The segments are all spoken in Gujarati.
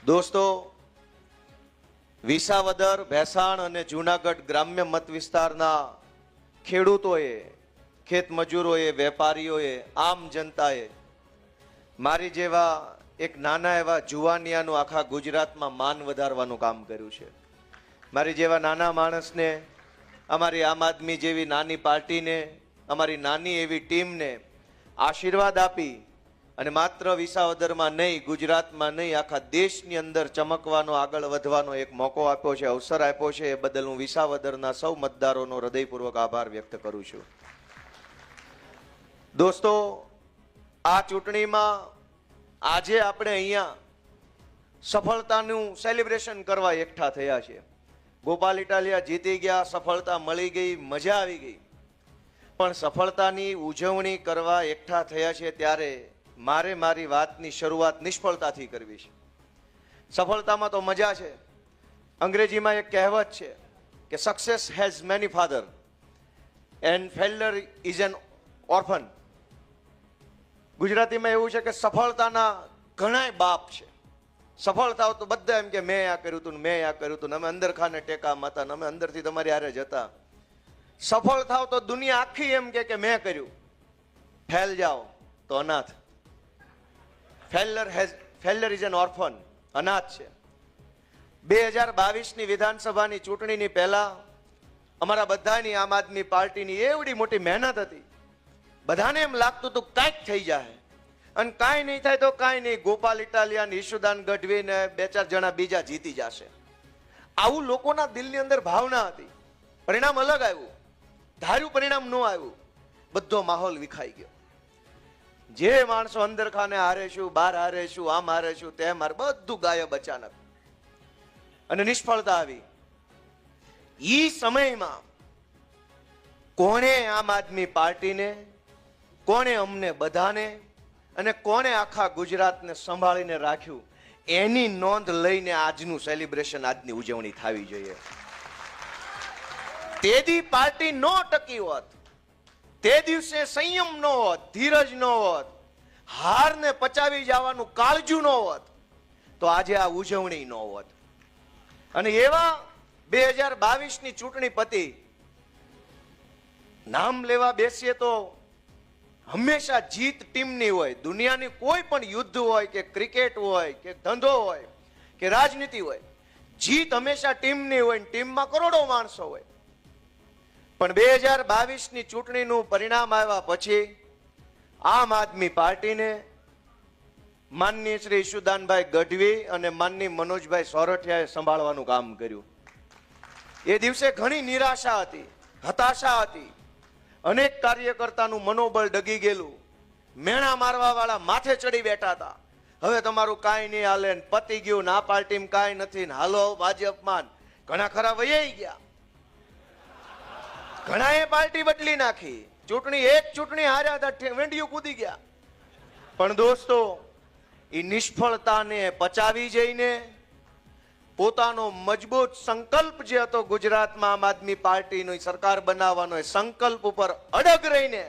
દોસ્તો, વિસાવદર, ભેસાણ અને જૂનાગઢ ગ્રામ્ય મત વિસ્તારના ખેડૂતોએ, ખેત મજૂરોએ, વેપારીઓએ, આમ જનતાએ મારી જેવા એક નાના એવા જુવાનિયાનું આખા ગુજરાતમાં માન વધારવાનું કામ કર્યું છે. મારી જેવા નાના માણસને, અમારી આમ આદમી જેવી નાની પાર્ટીને, અમારી નાની એવી ટીમને આશીર્વાદ આપી અને માત્ર વિસાવદરમાં નહીં, ગુજરાતમાં નહીં, આખા દેશની અંદર ચમકવાનો, આગળ વધવાનો એક મોકો આપ્યો છે, અવસર આપ્યો છે. એ બદલ હું વિસાવદરના સૌ મતદારોનો હૃદયપૂર્વક આભાર વ્યક્ત કરું છું. દોસ્તો, આ ચૂંટણીમાં આજે આપણે અહીંયા સફળતાનું સેલિબ્રેશન કરવા એકઠા થયા છે. ગોપાલ ઇટાલિયા જીતી ગયા, સફળતા મળી ગઈ, મજા આવી ગઈ. પણ સફળતાની ઉજવણી કરવા એકઠા થયા છે ત્યારે મારે મારી વાતની શરૂઆત નિષ્ફળતાથી કરવી છે. સફળતામાં તો મજા છે. અંગ્રેજીમાં એક કહેવત છે કે success has many father and failure is an orphan. ગુજરાતીમાં એવું છે કે સફળતાના ઘણા બાપ છે. સફળ થાવ તો બધા એમ કે મેં આ કર્યું હતું, મેં આ કર્યું હતું, અમે અંદર ખાને ટેકા માતા, અમે અંદરથી તમારી હારે જતા. સફળ થાવ તો દુનિયા આખી એમ કે મેં કર્યું. ફેલ જાઓ તો અનાથ. ફેલ્યુર ઇઝ એન ઓર્ફન, અનાથ છે. 2022ની વિધાનસભાની ચૂંટણીની પહેલા અમારા બધાની આમ આદમી પાર્ટીની એવડી મોટી મહેનત હતી. બધાને એમ લાગતું હતું કાંઈક થઈ જાય, અને કાંઈ નહીં થાય તો કાંઈ નહીં, ગોપાલ ઇટાલિયા, ઈશુદાન ગઢવી ને 2-4 જણા બીજા જીતી જશે. આવું લોકોના દિલની અંદર ભાવના હતી. પરિણામ અલગ આવ્યું, ધાર્યું પરિણામ ન આવ્યું. બધો માહોલ વિખાઈ ગયો. જે માણસો અંદર ખાને હારેશું, બહાર હારેશું, આમ હારેશું, તેમ હારે, બધું ગાયબ અચાનક. અને નિષ્ફળતા આવી. ઈ સમયમાં કોણે આમ આદમી પાર્ટીને, કોણે અમને બધાને અને કોણે આખા ગુજરાતને સંભાળીને રાખ્યું, એની નોંધ લઈને આજનું સેલિબ્રેશન, આજની ઉજવણી થવી જોઈએ. તેદી પાર્ટી ન ટકી હોત, તે દિવસે સંયમ ન હોત, ધીરજ ન હોત, હારને પચાવી જવાનું કાળજું ન હોત, તો આજે આ ઉજવણી ન હોત. અને એવા 2022ની ચૂંટણી પતી. નામ લેવા બેસીએ તો હંમેશા જીત ટીમની હોય. દુનિયાની કોઈ પણ યુદ્ધ હોય કે ક્રિકેટ હોય કે ધંધો હોય કે રાજનીતિ હોય, જીત હંમેશા ટીમની હોય. ટીમમાં કરોડો માણસો હોય. પણ 2022ની ચૂંટણીનું પરિણામ આવ્યા પછી આમ આદમી પાર્ટીને માનનીય શ્રી ઈશુદાનભાઈ ગઢવી અને માનનીય મનોજભાઈ સોરઠિયાએ સંભાળવાનું કામ કર્યું. એ દિવસે ઘણી નિરાશા હતી, હતાશા હતી. અનેક કાર્યકર્તાનું મનોબળ ડગી ગયેલું. મેણા મારવા વાળા માથે ચડી બેઠા હતા. હવે તમારું કાંઈ નહીં હાલે, પતી ગયું, ના પાર્ટીમાં કાંઈ નથી, હાલો ભાજપમાં. ઘણા ખરા વૈયાઈ ગયા. ઘણાએ પાર્ટી બદલી નાખી. એક ચૂંટણી હાર્યા હતા, વેંડિયું કૂદી ગયા. પણ દોસ્તો, એ નિષ્ફળતાને પચાવી જઈને પોતાનો મજબૂત સંકલ્પ જે હતો ગુજરાતમાં આમ આદમી પાર્ટીનો સરકાર બનાવવાનો, એ સંકલ્પ ઉપર અડગ રહીને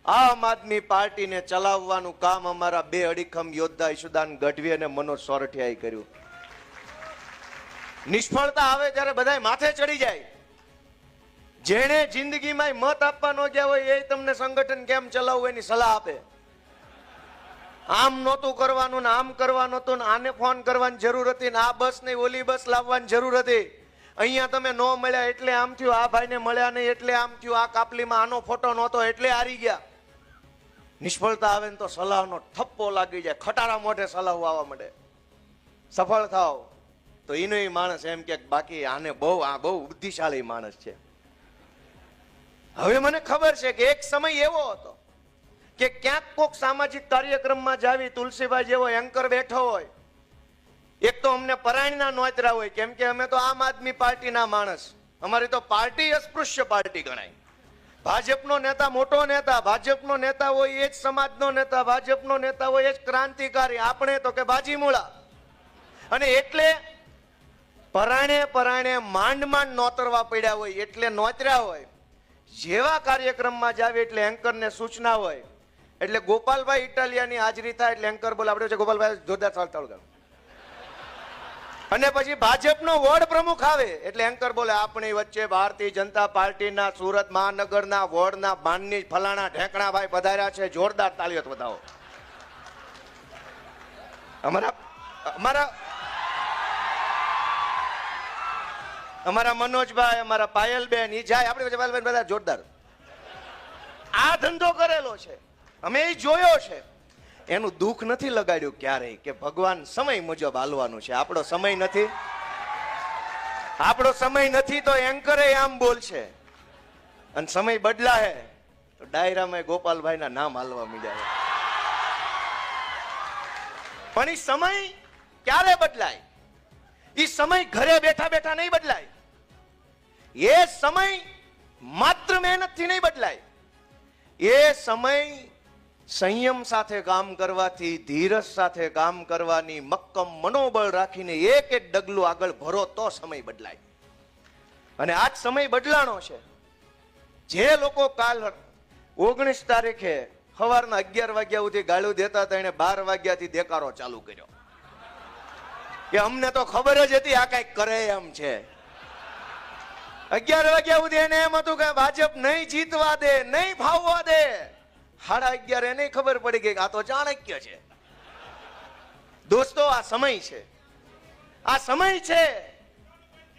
આમ આદમી પાર્ટીને ચલાવવાનું કામ અમારા 2 અડીખમ યોદ્ધા ઈશુદાન ગઢવી અને મનોજ સોરઠિયાએ કર્યું. નિષ્ફળતા આવે ત્યારે બધા માથે ચડી જાય. જેણે જિંદગીમાં મત આપવા ન ગયા હોય એ તમને સંગઠન કેમ ચલાવવું એની સલાહ આપે. આમ નહોતું કરવાનું ને આમ કરવાનું હતું ને આને ફોન કરવાની જરૂર હતી ને આ બસ નહીં ઓલી બસ લાવવાની જરૂર હતી. અહીંયા તમે ન મળ્યા એટલે આમ થયું, આ ભાઈને મળ્યા નહીં એટલે આમ થયું, આ કાપલીમાં આનો ફોટો નહોતો એટલે હારી ગયા. નિષ્ફળતા આવે ને તો સલાહનો થપ્પો લાગી જાય, ખટારા મોઢે સલાહ આવવા માંડે. સફળ થાવ તો એનો માણસ એમ કે બાકી આને બહુ બુદ્ધિશાળી માણસ છે. હવે મને ખબર છે કે એક સમય એવો હતો કે ક્યાંક કોઈક સામાજિક કાર્યક્રમમાં જાવી, તુલસીભાઈ જેવો એન્કર બેઠો હોય. એક તો અમને પરાયણના નોતરા હોય, કેમ કે અમે તો આમ આદમી પાર્ટીના માણસ. અમારી તો પાર્ટી અસ્પૃશ્ય પાર્ટી ગણાય. ભાજપનો નેતા મોટો નેતા, ભાજપનો નેતા હોય એ જ સમાજનો નેતા, ભાજપનો નેતા હોય એ જ ક્રાંતિકારી. આપણે તો કે બાજીમૂળા. અને એટલે પરાણે માંડ નોતરવા પડ્યા હોય, એટલે નોતર્યા હોય. જેવા કાર્યક્રમમાં જાવે એટલે એન્કરને સૂચના હોય, એટલે ગોપાલભાઈ ઇટાલિયાની હાજરી થાય એટલે એન્કર બોલે, આપણે ગોપાલભાઈ જોરદાર ચાલતા. અને પછી ભાજપનો વોર્ડ પ્રમુખ આવે એટલે એન્કર બોલે આપણી વચ્ચે ભારતીય જનતા પાર્ટીના સુરત મહાનગરના વોર્ડના માનની ફલાણા ઢેંકણાભાઈ પધાર્યા છે, જોરદાર તાળીઓ બતાવો. અમારા મનોજભાઈ, અમારા પાયલબેન ઈ જાય, આપણી વચ્ચે પાયલબેન બધા જોરદાર. આ ધંધો કરેલો છે, અમે એ જોયો છે. એનું દુઃખ નથી લગાડ્યું ક્યારેય કે ભગવાન સમય મુજબ હાલવાનું છે. આપણો સમય નથી તો એન્કરે આમ બોલશે, અને સમય બદલા હે તો ડાયરામાં ગોપાલભાઈના નામ હાલવા માંડ્યા. પણ એ સમય ક્યારે બદલાય? એ સમય ઘરે બેઠા બેઠા નહીં બદલાય. એ સમય માત્ર મહેનતથી નહીં બદલાય. એ સમય સંયમ સાથે કામ કરવાથી, ધીરજ સાથે કામ કરવાની મક્કમ મનોબળ રાખીને એક એક ડગલું આગળ ભરો તો સમય બદલાય. અને આજ સમય બદલાણો છે. જે લોકો કાલ 19 તારીખે સવારના 11 વાગ્યા સુધી ગાળું દેતા હતા, એને 12 વાગ્યાથી દેકારો ચાલુ કર્યો કે અમને તો ખબર જ હતી આ કઈક કરે એમ છે. 11 વાગ્યા સુધી એને એમ હતું કે ભાજપ નહીં જીતવા દે, નહીં ફાવવા દે. 11:30 એને ખબર પડી ગઈ કે આ તો ચાણક્ય છે. દોસ્તો, આ સમય છે, આ સમય છે.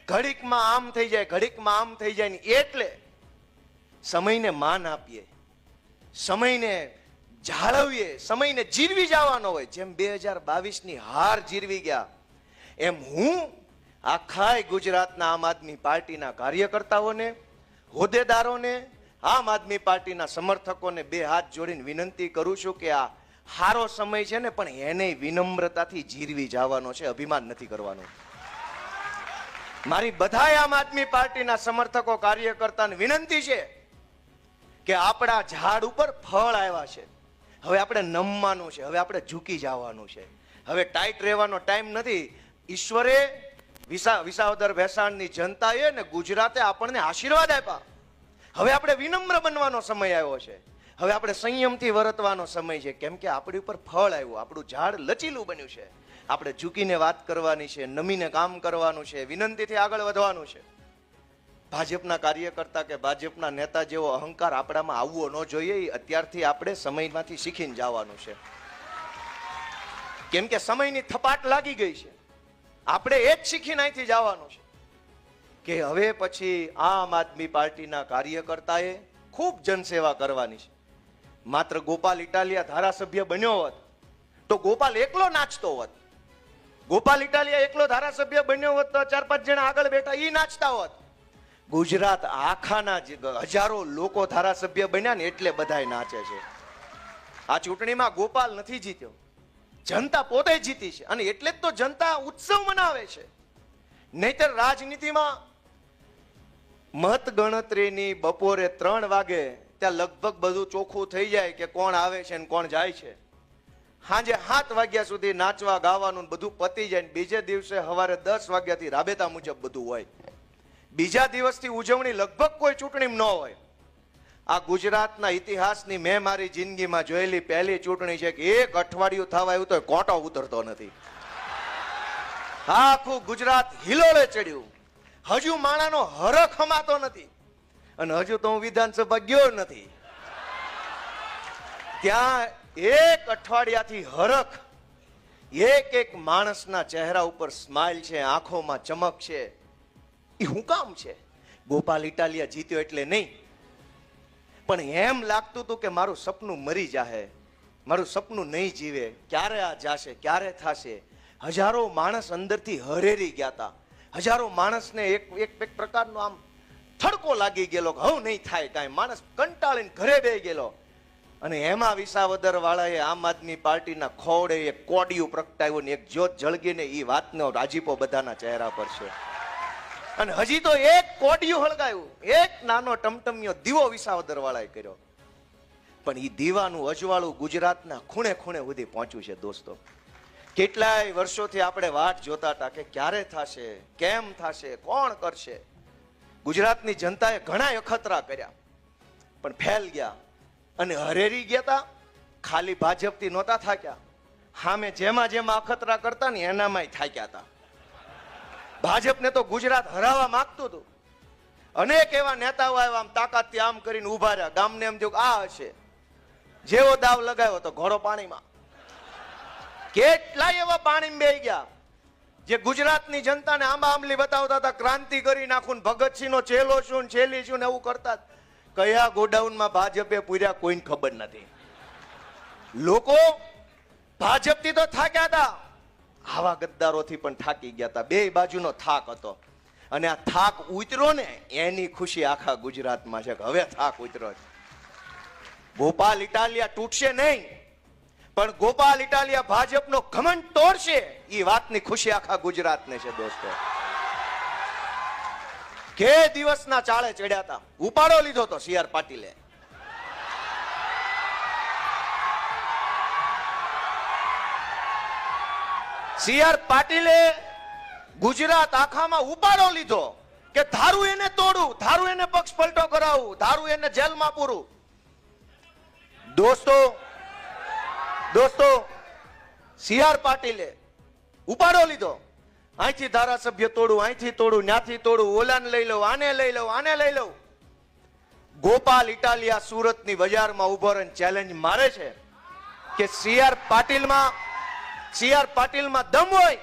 ઘડીકમાં આમ થઈ જાય, ઘડીકમાં આમ થઈ જાય ને એટલે સમયને માન આપીએ, સમયને જાળવીએ, સમયને જીરવી જવાનો હોય. જેમ 2022ની હાર જીરવી ગયા એમ હું આખા ગુજરાતના આમ આદમી પાર્ટીના કાર્યકર્તાઓને, હોદ્દેદારોને, આમ આદમી પાર્ટીના સમર્થકોને બે હાથ જોડીને વિનંતી કરું છું કે આ હારો સમય છે ને, પણ એને વિનમ્રતાથી જીરવી જવાનો છે, અભિમાન નથી કરવાનું. મારી બધા આમ આદમી પાર્ટીના સમર્થકો, કાર્યકર્તાને વિનંતી છે કે આપણા ઝાડ ઉપર ફળ આવ્યા છે. હવે આપણે નમવાનું છે, હવે આપણે ઝૂકી જવાનું છે. હવે ટાઈટ રહેવાનો ટાઈમ નથી. ઈશ્વરે વિસાવદર ભેસાણની જનતાએ ને ગુજરાતે આપણને આશીર્વાદ આપ્યા. હવે આપણે વિનમ્ર બનવાનો સમય આવ્યો છે. હવે આપણે સંયમથી વર્તવાનો સમય છે, કેમ કે આપણી ઉપર ફળ આવ્યું, આપણું ઝાડ લચીલું બન્યું છે. આપણે ઝૂકીને વાત કરવાની છે, નમીને કામ કરવાનું છે, વિનંતીથી આગળ વધવાનું છે. ભાજપના કાર્યકર્તા કે ભાજપના નેતા જેવો અહંકાર આપણામાં આવવો ન જોઈએ. અત્યારથી આપણે સમયમાંથી શીખીને જવાનું છે, કેમ કે સમયની થપાટ લાગી ગઈ છે. આપણે એ જ શીખીને અહીંથી જવાનું છે કે હવે પછી આમ આદમી પાર્ટીના કાર્યકર્તાએ ખૂબ જનસેવા કરવાની છે. માત્ર ગોપાલ ઇટાલિયા ધારાસભ્ય બન્યો હોત તો ગોપાલ એકલો નાચતો હોત. ગોપાલ ઇટાલિયા એકલો ધારાસભ્ય બન્યો હોત તો 4-5 જણા આગળ બેઠા ઈ નાચતા હોત. ગુજરાત આખાના હજારો લોકો ધારાસભ્ય બન્યા ને એટલે બધાય નાચે છે. આ ચૂંટણીમાં ગોપાલ નથી જીત્યો, જનતા પોતે જીતી છે, અને એટલે જ તો જનતા ઉત્સવ મનાવે છે. નહીતર રાજનીતિમાં મત ગણતરીની બપોરે 3 વાગે ત્યાં લગભગ બધું ચોખ્ખું થઈ જાય કે કોણ આવે છે ને કોણ જાય છે. સાંજે 7 વાગ્યા સુધી નાચવા ગાવાનું બધું પતી જાય, બીજે દિવસે સવારે 10 વાગ્યાથી રાબેતા મુજબ બધું હોય. બીજા દિવસથી ઉજવણી લગભગ કોઈ ચૂંટણી ન હોય. આ ગુજરાતના ઇતિહાસની મેં મારી જિંદગીમાં જોયેલી પહેલી ચૂંટણી છે કે 1 અઠવાડિયું થવા આવ્યું તો કોટો ઉતરતો નથી. આખું ગુજરાત હિલોળે ચડ્યું. હજુ માણાનો હરખ હમાતો નથી, અને હજુ તો હું વિધાનસભા ગયો નથી. ત્યાં 1 અઠવાડિયાથી હરખ, એક માણસના ચહેરા ઉપર સ્માઇલ છે, આંખોમાં ચમક છે. એ શું કામ છે? ગોપાલ ઇટાલિયા જીત્યો એટલે નહીં, પણ એમ લાગતું હતું કે મારું સપનું મરી જાહે, મારું સપનું નહીં જીવે, ક્યારે આ જાશે, ક્યારે થશે. હજારો માણસ અંદરથી હરેરી ગયા હતા. હજારો માણસને એક પ્રકારનો આમ થડકો લાગી ગયેલો કે હવે નહીં થાય કાંઈ. માણસ કંટાળીને ઘરે બેસી ગયેલો. અને એમાં વિસાવદર વાળાએ આમ આદમી પાર્ટીના ખોડે એક કોડિયું પ્રગટાવ્યું ને એક જ્યોત જળગીને એ વાતનો રાજીપો બધાના ચહેરા પર છે. અને હજી તો એક કોડિયું હળગાયું, એક નાનો ટમટમિયો દીવો વિસાવદર વાળાએ કર્યો. પણ એ દીવાનું અજવાળું ગુજરાતના ખૂણે ખૂણે સુધી પહોંચ્યું છે. દોસ્તો, કેટલાય વર્ષોથી આપણે વાટ જોતા હતા કે ક્યારે થશે, કેમ થશે, કોણ કરશે. ગુજરાતની જનતાએ ઘણા અખતરા કર્યા પણ ફેલ ગયા, અને હરેરી ગયા હતા. ખાલી ભાજપથી નહોતા થાક્યા, સામે જેમાં અખતરા કરતા ને એનામાંય થાક્યા હતા. ભાજપને તો ગુજરાત હરાવવા માંગતું હતું. અનેક એવા નેતાઓ આવ્યા, આમ તાકાતથી આમ કરીને ઉભા રહ્યા. ગામને એમ જો આ હશે, જેવો દાવ લગાવ્યો તો ઘોડો પાણીમાં. કેટલાય એવા પાણીમાં બેહી ગયા જે ગુજરાતની જનતાને આંબા આંબલી બતાવતા હતા, ક્રાંતિ કરી નાખું, ભગતસિંહ નો ચેલો છું ને છેલી છું ને એવું કરતા. કયા ગોડાઉનમાં ભાજપે પૂર્યા કોઈને ખબર નથી. લોકો ભાજપથી તો થાક્યા હતા, આવા ગદ્દારોથી પણ થાકી ગયા હતા. બે બાજુનો થાક હતો અને આ થાક ઉતર્યો ને એની ખુશી આખા ગુજરાતમાં છે કે હવે થાક ઉતર્યો છે. ગોપાલ ઇટાલિયા તૂટશે નહીં, પણ ગોપાલ ઇટાલિયા ભાજપનો ઘમંડ તોડશે, એ વાતની ખુશી આખા ગુજરાતને છે દોસ્તો. કે દિવસના ચાળે ચડ્યા હતા, ઉપાડો લીધો તો સીઆર પાટીલે. સીઆર પાટીલે ગુજરાત આખામાં ઉપાડો લીધો કે ધારું એને તોડું, ધારું એને પક્ષ પલટો કરાવું, ધારું એને જેલમાં પૂરું. દોસ્તો સીઆર પાટીલે ઉપાડો લીધો. અહીંથી ધારાસભ્ય તોડું, અહીંથી તોડું, ન્યાથી તોડું, ઓલાને લઈ લઉં, આને લઈ લઉં, આને લઈ લઉં. ગોપાલ ઇટાલિયા સુરતની બજારમાં ઉભો રહીને ચેલેન્જ મારે છે કે સીઆર પાટીલમાં દમ હોય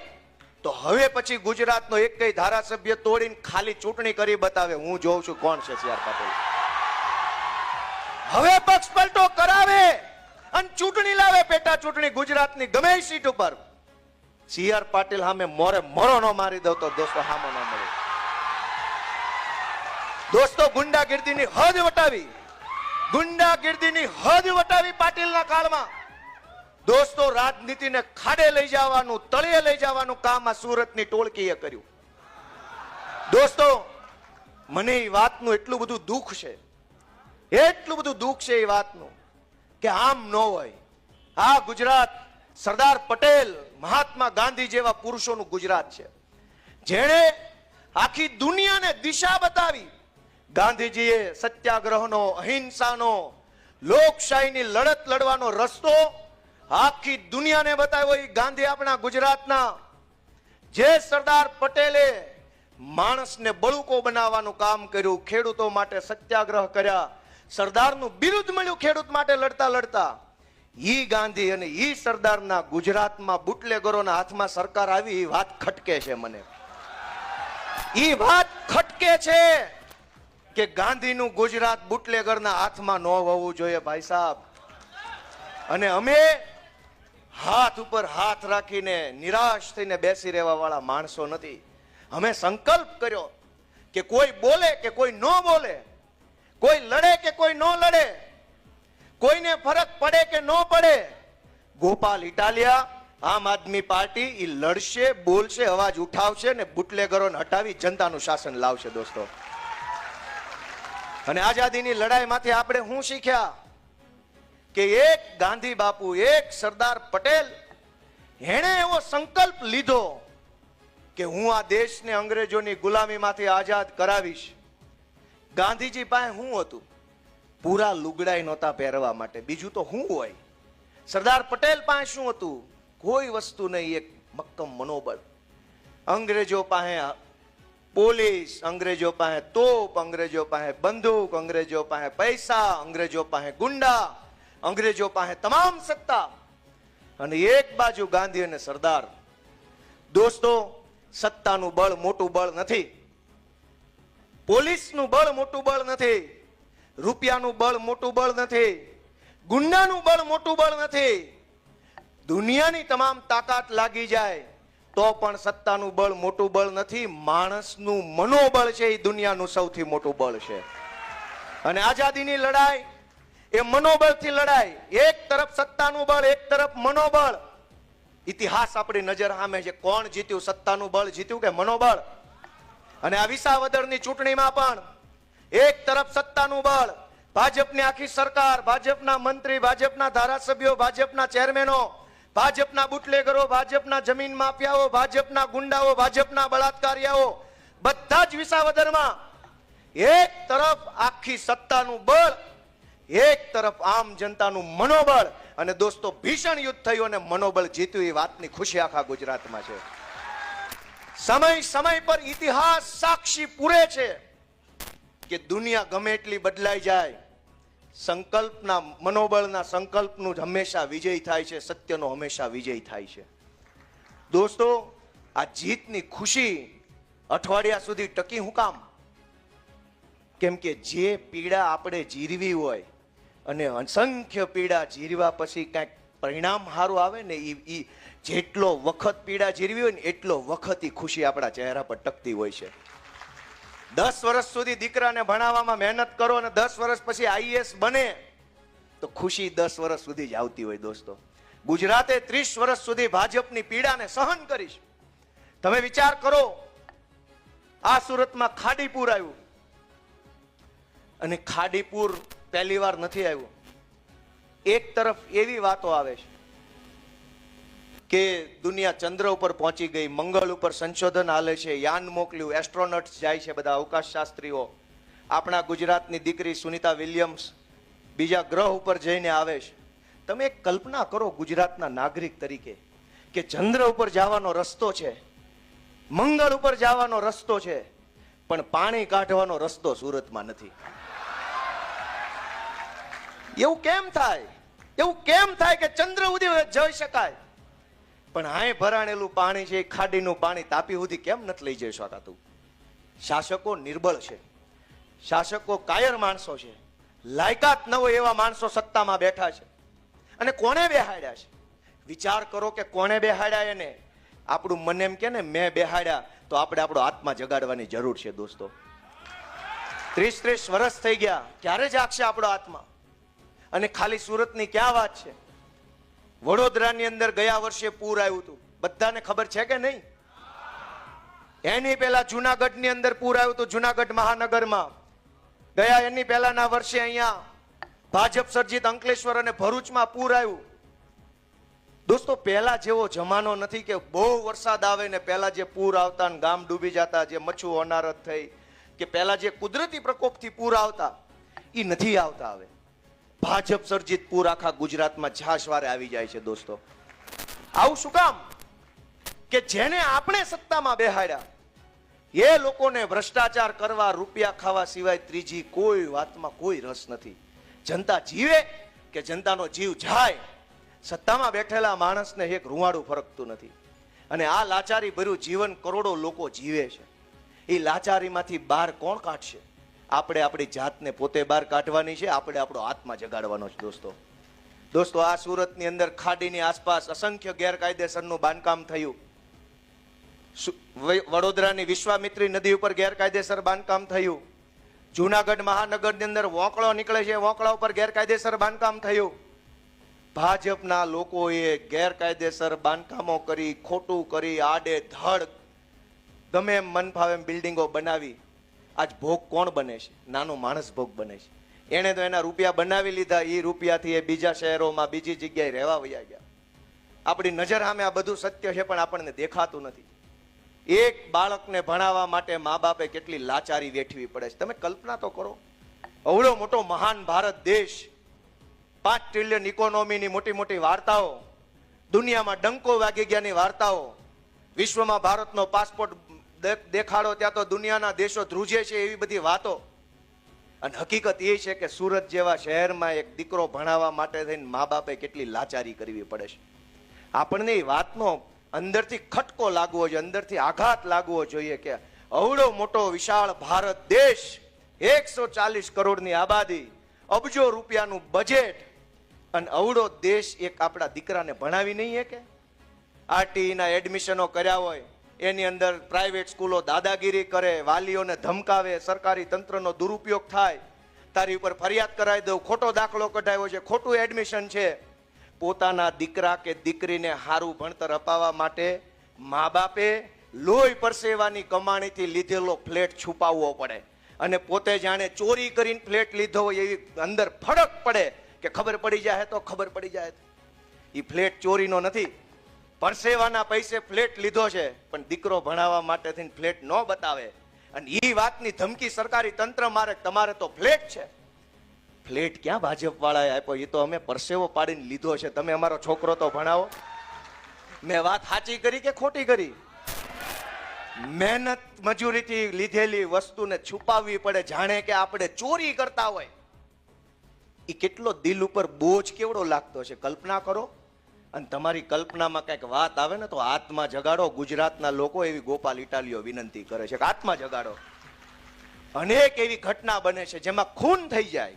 તો હવે પછી ગુજરાતનો એક કઈ ધારાસભ્ય તોડીને ખાલી ચૂંટણી કરી બતાવે. હું જોઉં છું કોણ છે સીઆર પાટીલ. હવે પક્ષ પલટો કરાવે અને ચૂંટણી લાવે, પેટા ચૂંટણી ગુજરાતની ગમે સીટ ઉપર. સીઆર પાટીલ સામે મોરે મોરો ન મારી દો તો દોસ્તો સામો ન મળે. દોસ્તો ગુંડાગીર્દીની હદ વટાવી પાટીલના કાળમાં. દોસ્તો રાજનીતિને ખાડે લઈ જવાનું, તળિયે લઈ જવાનું કામ આ સુરતની ટોળકીએ કર્યું. દોસ્તો મને એ વાતનું એટલું બધું દુઃખ છે એ વાતનું કે આમ ન હોય. આ ગુજરાત સરદાર પટેલ, મહાત્મા ગાંધી જેવા પુરુષોનું ગુજરાત છે, જેણે આખી દુનિયાને દિશા બતાવી. ગાંધીજીએ સત્યાગ્રહનો, અહિંસાનો, લોકશાહીની લડત લડવાનો રસ્તો આખી દુનિયાને બતાવ્યો. એ ગાંધી આપણા ગુજરાતના. જે સરદાર પટેલે માણસને બળુકો બનાવવાનું કામ કર્યું, ખેડૂતો માટે સત્યાગ્રહ કર્યા, સરદારનું બિરુદ મળ્યું ખેડૂત માટે લડતા લડતા. ઈ ગાંધી અને ઈ સરદારના ગુજરાતમાં બુટલેગરોના હાથમાં સરકાર આવી, એ વાત ખટકે છે મને. ઈ વાત ખટકે છે કે ગાંધીનું ગુજરાત બુટલેગરના હાથમાં ન હોવું જોઈએ ભાઈ સાહેબ. અને અમે હાથ ઉપર હાથ રાખીને નિરાશ થઈને બેસી રહેવા વાળા માણસો નથી. અમે સંકલ્પ કર્યો કે કોઈ બોલે કે કોઈ ન બોલે, કોઈ લડે કે કોઈ ન લડે, કોઈને ફરક પડે કે ન પડે, ગોપાલ ઇટાલિયા, આમ આદમી પાર્ટી એ લડશે, બોલશે, અવાજ ઉઠાવશે ને બુટલેગરોને હટાવી જનતાનું શાસન લાવશે દોસ્તો. અને આઝાદીની લડાઈમાંથી આપણે શું શીખ્યા કે એક ગાંધી બાપુ, એક સરદાર પટેલ, એણે એવો સંકલ્પ લીધો કે હું આ દેશને અંગ્રેજોની ગુલામીમાંથી આઝાદ કરાવીશ. ગાંધીજી પાસે શું હતું? પૂરા લુગડાઈ નહોતા પહેરવા માટે, બીજું તો શું હોય? સરદાર પટેલ પાસે શું હતું? કોઈ વસ્તુ નહીં, એક મક્કમ મનોબળ. અંગ્રેજો પાસે પોલીસ, અંગ્રેજો પાસે તોપ, અંગ્રેજો પાસે બંદૂક, અંગ્રેજો પાસે પૈસા, અંગ્રેજો પાસે ગુંડા, અંગ્રેજો પાસે તમામ સત્તા, અને એક બાજુ ગાંધી અને સરદાર. દોસ્તો સત્તાનું બળ મોટું બળ નથી, પોલીસનું બળ મોટું બળ નથી, રૂપિયાનું બળ મોટું બળ નથી, ગુંડાનું બળ મોટું બળ નથી. દુનિયાની તમામ તાકાત લાગી જાય તો પણ સત્તાનું બળ મોટું બળ નથી. માણસનું મનોબળ છે એ દુનિયાનું સૌથી મોટું બળ છે. અને આઝાદીની લડાઈ એ મનોબળથી લડાઈ. એક તરફ સત્તાનું બળ, એક તરફ મનોબળ. ઇતિહાસ આપણી નજર સામે છે. કોણ જીત્યું? સત્તાનું બળ જીત્યું કે મનોબળ? અને આ વિસાવદરની ચૂંટણીમાં પણ એક તરફ સત્તાનું બળ, ભાજપની આખી સરકાર, ભાજપના મંત્રી, ભાજપના ધારાસભ્યો, ભાજપના ચેરમેનો, ભાજપના બુટલેગરો, ભાજપના જમીન માફિયાઓ, ભાજપના ગુંડાઓ, ભાજપના બળાત્કારીઓ, બધા જ વિસાવદરમાં. એક તરફ આખી સત્તાનું બળ, એક તરફ આમ જનતાનું મનોબળ. અને દોસ્તો ભીષણ યુદ્ધ થયું અને મનોબળ જીત્યું, એ વાતની ખુશી આખા ગુજરાતમાં છે. સમય સમય પર ઇતિહાસ સાક્ષી પૂરે છે કે દુનિયા ગમે એટલી બદલાઈ જાય, સંકલ્પના મનોબળના સંકલ્પનું જ હંમેશા વિજય થાય છે, સત્યનો હંમેશા વિજય થાય છે. દોસ્તો, આ જીતની ખુશી અઠવાડિયા સુધી ટકી હું કામ? કેમ કે જે પીડા આપણે જીરવી હોય અને અસંખ્ય પીડા જીરવા પછી કાંઈક પરિણામ સારું આવે ને, એ જેટલો વખત પીડા જીરવી હોય ને એટલો વખત એ ખુશી આપણા ચહેરા પર ટકતી હોય છે. 10 વર્ષ સુધી દીકરાને ભણાવવામાં મહેનત કરો અને 10 વર્ષ પછી આઈએએસ બને તો ખુશી 10 વર્ષ સુધી જ આવતી હોય. દોસ્તો, ગુજરાતે 30 વર્ષ સુધી ભાજપની પીડાને સહન કરીશ. તમે વિચાર કરો, આ સુરતમાં ખાડીપુર આવ્યું અને ખાડીપુર પહેલી વાર નથી આવ્યું. એક તરફ એવી વાતો આવે છે કે દુનિયા ચંદ્ર ઉપર પહોંચી ગઈ, મંગળ ઉપર સંશોધન હાલે છે, યાન મોકલ્યું, એસ્ટ્રોનોટ્સ જાય છે, બધા અવકાશ શાસ્ત્રીઓ. આપણા ગુજરાતની દીકરી સુનિતા વિલિયમ્સ બીજા ગ્રહ ઉપર જઈને આવે છે. તમે એક કલ્પના કરો ગુજરાતના નાગરિક તરીકે કે ચંદ્ર ઉપર જવાનો રસ્તો છે, મંગળ ઉપર જવાનો રસ્તો છે, પણ પાણી કાઢવાનો રસ્તો સુરતમાં નથી. એવું કેમ થાય? એવું કેમ થાય કે ચંદ્ર સુધી જઈ શકાય પણ હાય ભરાણેલું પાણી છે, ખાડીનું પાણી તાપી સુધી કેમ નથી લઈ જઈ શકાતું? શાસકો નિર્બળ છે, શાસકો કાયર માણસો છે, લાયકાત ન હોય એવા માણસો સત્તામાં બેઠા છે. અને કોણે બેહાડ્યા છે? વિચાર કરો કે કોણે બેહાડ્યા એને. આપણું મન એમ કે ને મેં બેહાડ્યા, તો આપણે આપણો આત્મા જગાડવાની જરૂર છે. દોસ્તો, 30 વર્ષ થઈ ગયા, ક્યારે જાગશે આપણો આત્મા? અને ખાલી સુરતની ક્યાં વાત છે, વડોદરાની અંદર ગયા વર્ષે પૂર આવ્યું હતું, બધાને ખબર છે કે નહીં? એની પહેલા જુનાગઢની અંદર પૂર આવ્યું હતું, જુનાગઢ મહાનગરમાં. ગયા એની પહેલાના વર્ષે અહીંયા ભાજપ સર્જિત અંકલેશ્વર અને ભરૂચમાં પૂર આવ્યું. દોસ્તો, પહેલા જેવો જમાનો નથી કે બહુ વરસાદ આવે ને પહેલા જે પૂર આવતા ને ગામ ડૂબી જતા, જે મચ્છુ હોનારત થઈ કે પહેલા જે કુદરતી પ્રકોપથી પૂર આવતા, એ નથી આવતા હવે. ભાજપ સર્જિત પૂર આખા ગુજરાતમાં ઝાશવારે આવી જાય છે. દોસ્તો, આવું શું કામ? કે જેને આપણે સત્તામાં બેહાડ્યા એ લોકોને ભ્રષ્ટાચાર કરવા, રૂપિયા ખાવા સિવાય ત્રીજી કોઈ વાતમાં કોઈ રસ નથી. જનતા જીવે કે જનતાનો જીવ જાય, સત્તામાં બેઠેલા માણસને એક રૂવાડું ફરકતું નથી. અને આ લાચારી ભર્યું જીવન કરોડો લોકો જીવે છે. એ લાચારીમાંથી બહાર કોણ કાઢશે? આપણે આપણી જાતને પોતે બહાર કાઢવાની છે, આપણે આપણો આત્મા જગાડવાનો છે. દોસ્તો, આ સુરતની અંદર ખાડીની આસપાસ અસંખ્ય ગેરકાયદેસરનું બાંધકામ થયું. વડોદરાની વિશ્વામિત્રી નદી ઉપર ગેરકાયદેસર બાંધકામ થયું. જુનાગઢ મહાનગરની અંદર વોંકળો નીકળે છે, વોંકળા ઉપર ગેરકાયદેસર બાંધકામ થયું. ભાજપના લોકોએ ગેરકાયદેસર બાંધકામો કરી, ખોટું કરી, આડે ધડ ગમે એમ મન ફાવે એમ બિલ્ડિંગો બનાવી. આજ ભોગ કોણ બને છે? નાનો માણસ ભોગ બને છે. એને તો એના રૂપિયા બનાવી લીધા, એ રૂપિયાથી એ બીજા શહેરોમાં બીજી જગ્યાએ રહેવા વયા ગયા. આપણી નજર સામે આ બધું સત્ય છે પણ આપણને દેખાતું નથી. એક બાળકને ભણાવવા માટે મા બાપે કેટલી લાચારી વેઠવી પડે છે. તમે કલ્પના તો કરો, અવળો મોટો મહાન ભારત દેશ, 5 ટ્રિલિયન ઇકોનોમીની મોટી મોટી વાર્તાઓ, દુનિયામાં ડંકો વાગી ગયાની વાર્તાઓ, વિશ્વમાં ભારતનો પાસપોર્ટ દેખાડો ત્યાં તો દુનિયાના દેશો ધ્રુજે છે, એવી બધી વાતો. અને હકીકત એ છે કે સુરત જેવા શહેરમાં એક દીકરો ભણાવવા માટે થઈને મા બાપે કેટલી લાચારી કરવી પડે છે. આપણને એ વાતનો અંદરથી ખટકો લાગવો જોઈએ, અંદરથી આઘાત લાગવો જોઈએ કે અવળો મોટો વિશાળ ભારત દેશ, 140 કરોડની આબાદી, અબજો રૂપિયાનું બજેટ, અને અવળો દેશ એક આપણા દીકરાને ભણાવી નહીં શકે? આરટીઈના એડમિશનો કર્યા હોય, એની અંદર પ્રાઇવેટ સ્કૂલો દાદાગીરી કરે, વાલીઓને ધમકાવે, સરકારી તંત્રનો દુરુપયોગ થાય, તારી ઉપર ફરિયાદ કરાવી દઉં, ખોટો દાખલો કઢાવ્યો છે, ખોટું એડમિશન છે. પોતાના દીકરા કે દીકરીને સારું ભણતર અપાવવા માટે મા બાપે લોહી પરસેવાની કમાણીથી લીધેલો ફ્લેટ છુપાવવો પડે, અને પોતે જાણે ચોરી કરીને ફ્લેટ લીધો હોય એવી અંદર ફરક પડે કે ખબર પડી જાય તો ખબર પડી જાય. એ ફ્લેટ ચોરીનો નથી, પરસેવાના પૈસે ફ્લેટ લીધો છે, પણ દીકરો ભણાવવા માટે થઈને ફ્લેટ ન બતાવે, અને એ વાતની ધમકી સરકારી તંત્ર મારે તમારે તો ફ્લેટ છે. ફ્લેટ ક્યાં ભાજપ વાળાએ આપ્યો? એ તો અમે પરસેવો પાડીને લીધો છે. તમે અમારો છોકરો તો ભણાવો. મેં વાત સાચી કરી કે ખોટી કરી? મહેનત મજૂરીથી લીધેલી વસ્તુને છુપાવવી પડે, જાણે કે આપણે ચોરી કરતા હોય. એ કેટલો દિલ ઉપર બોજ કેવડો લાગતો છે, કલ્પના કરો. અને તમારી કલ્પનામાં કંઈક વાત આવે ને તો આત્મા જગાડો. ગુજરાતના લોકો એવી ગોપાલ ઇટાલીઓ વિનંતી કરે છે કે આત્મા જગાડો. અનેક એવી ઘટના બને છે જેમાં ખૂન થઈ જાય.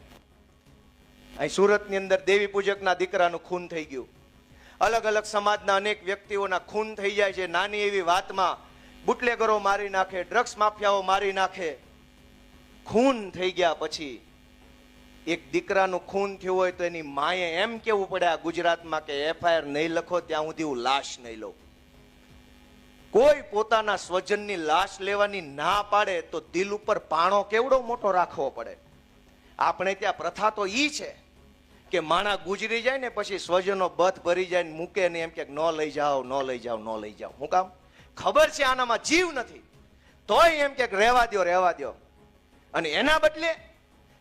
અહીં સુરતની અંદર દેવી પૂજકના દીકરાનું ખૂન થઈ ગયું. અલગ અલગ સમાજના અનેક વ્યક્તિઓના ખૂન થઈ જાય છે. નાની એવી વાતમાં બુટલેગરો મારી નાખે, ડ્રગ્સ માફિયાઓ મારી નાખે. ખૂન થઈ ગયા પછી એક દીકરાનું ખૂન થયું હોય તો એની માએ એમ કેવું પડે આ ગુજરાતમાં કે એફઆઈઆર નહીં લખો ત્યાં સુધી હું લાશ નહીં લઉં. કોઈ પોતાના સ્વજનની લાશ લેવાની ના પાડે તો દિલ ઉપર પાણો કેવડો મોટો રાખવો પડે. આપણે ત્યાં પ્રથા તો ઈ છે કે માણા ગુજરી જાય ને પછી સ્વજનો બથ ભરી જાય ને મૂકે ને એમ કે ન લઈ જાઓ, ન લઈ જાઓ, ન લઈ જાઓ. હું કામ? ખબર છે આનામાં જીવ નથી, તોય એમ કે રહેવા દો, રહેવા દો. અને એના બદલે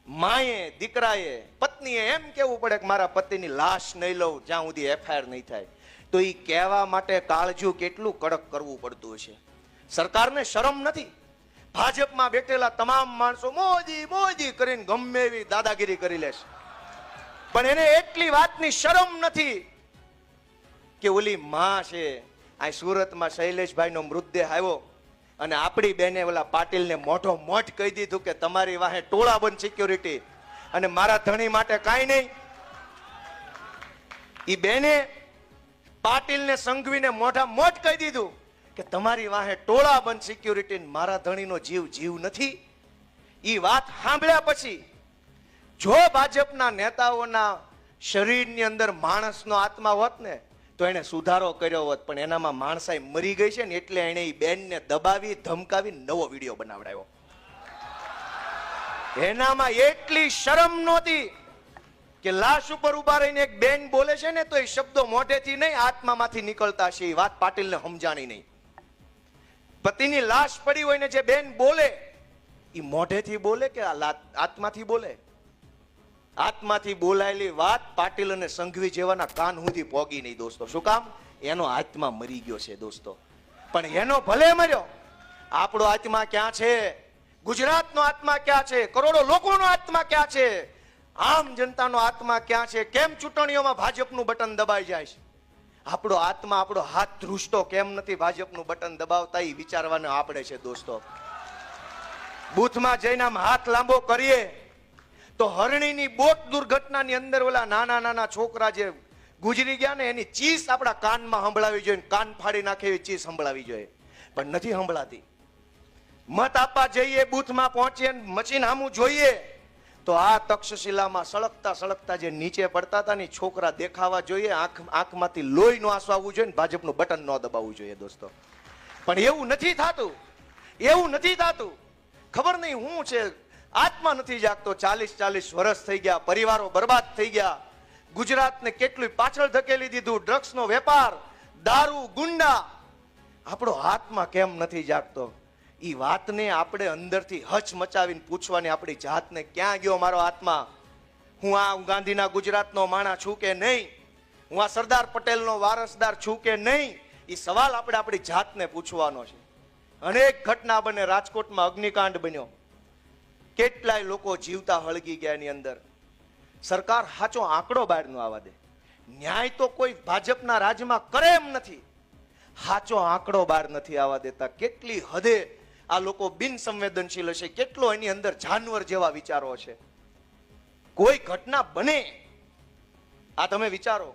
માએ, દીકરાએ, પત્નીએ એમ કેવું પડે કે મારા પતિની લાશ નહીં લઉં જ્યાં સુધી એફઆઈઆર નહીં થાય. તો એ કહેવા માટે કાળજું કેટલું કડક કરવું પડતું હશે. સરકારને શરમ નથી. ભાજપમાં બેઠેલા તમામ માણસો મોદી મોદી કરીને ગમે એવી દાદાગીરી કરી લેશે, પણ એને એટલી વાતની શરમ નથી કે ઓલી માં છે. આ સુરતમાં શૈલેષભાઈનો મૃતદેહ આવ્યો અને આપણી બેને ઓલા પાટીલને મોઢો મોઢ કહી દીધું કે તમારી વાહે ટોળા બંધ સિક્યોરિટી અને મારા ધણી માટે કાંઈ નહીં. ઈ બેને પાટીલને સંઘવીને મોઢા મોઢ કહી દીધું કે તમારી વાહે ટોળા બંધ સિક્યોરિટી, મારા ધણીનો જીવ જીવ નથી. ઈ વાત સાંભળ્યા પછી જો ભાજપના નેતાઓના શરીરની અંદર માણસનો આત્મા હોત ને તો એને સુધારો કર્યો હોત, પણ એનામાં માણસાઈ મરી ગઈ છે ને એટલે એને એ બેનને દબાવી ધમકાવી નવો વિડીયો બનાવડાવ્યો. એનામાં એટલી શરમ નહોતી કે લાશ ઉપર ઉભા રહીને એક બેન બોલે છે ને તો એ શબ્દો મોઢેથી નહીં આત્મામાંથી નીકળતા છે. એ વાત પાટીલને સમજાણી નહીં. પતિની લાશ પડી હોય ને જે બેન બોલે એ મોઢેથી બોલે કે આત્માથી બોલે? આત્માથી બોલાયેલી વાત પાટીલ અને સંઘવી જેવાના કાન સુધી પોગી નહીં દોસ્તો. શું કામ? એનો આત્મા મરી ગયો છે દોસ્તો. પણ એનો ભલે મર્યો, આપણો આત્મા ક્યાં છે? ગુજરાતનો આત્મા ક્યાં છે? કરોડો લોકોનો આત્મા ક્યાં છે? આમ જનતાનો આત્મા ક્યાં છે? કેમ ચૂંટણીઓમાં ભાજપનું બટન દબાઈ જાય છે? આપણો આત્મા, આપણો હાથ ધ્રુજતો કેમ નથી ભાજપનું બટન દબાવતા? એ વિચારવાનું આપણે છે દોસ્તો. બૂથમાં જઈને આમ હાથ લાંબો કરીએ તો હરણીની બોટ દુર્ઘટનાની અંદર ઓલા નાના નાના છોકરા જે ગુજરી ગયા ને એની ચીસ આપણા કાનમાં સંભળાવી જોઈએ, કાન ફાડી નાખે એવી ચીસ સંભળાવી જોઈએ, પણ નથી સંભળાતી. મત આપવા જઈએ, બૂથમાં પહોંચીએ, મશીન સામું જોઈએ તો આ તક્ષશિલામાં સળગતા સળગતા જે નીચે પડતા હતા ને છોકરા દેખાવા જોઈએ, આંખમાંથી લોહી નો આંસુ આવવું જોઈએ, ભાજપનું બટન ન દબાવવું જોઈએ દોસ્તો. પણ એવું નથી થતું, એવું નથી થતું. ખબર નહીં શું છે, આત્મા નથી જાગતો. 40 વર્ષ થઈ ગયા, પરિવારો બરબાદ થઈ ગયા, ગુજરાતને કેટલું પાછળ ધકેલી દીધું. ડ્રગ્સનો વેપાર, દારૂ, ગુંડા. આપણો આત્મા કેમ નથી જાગતો? એ વાતને આપણે અંદરથી હચ મચાવીને પૂછવાની આપણી જાતને, ક્યાં ગયો મારો આત્મા? હું ગાંધીના ગુજરાતનો માણસ છું કે નહીં? હું આ સરદાર પટેલનો વારસદાર છું કે નહીં? એ સવાલ આપણે આપણી જાતને પૂછવાનો છે. અનેક ઘટના બને. રાજકોટમાં અગ્નિકાંડ બન્યો, કેટલાય લોકો જીવતા હળગી ગયા. એની અંદર સરકાર સાચો આંકડો બહાર નો આવવા દે. ન્યાય તો કોઈ ભાજપના રાજમાં કરે એમ નથી. સાચો આંકડો બહાર નથી આવવા દેતા. કેટલી હદે આ લોકો બિન સંવેદનશીલ હશે, કેટલો એની અંદર જાનવર જેવા વિચારો છે. કોઈ ઘટના બને, આ તમે વિચારો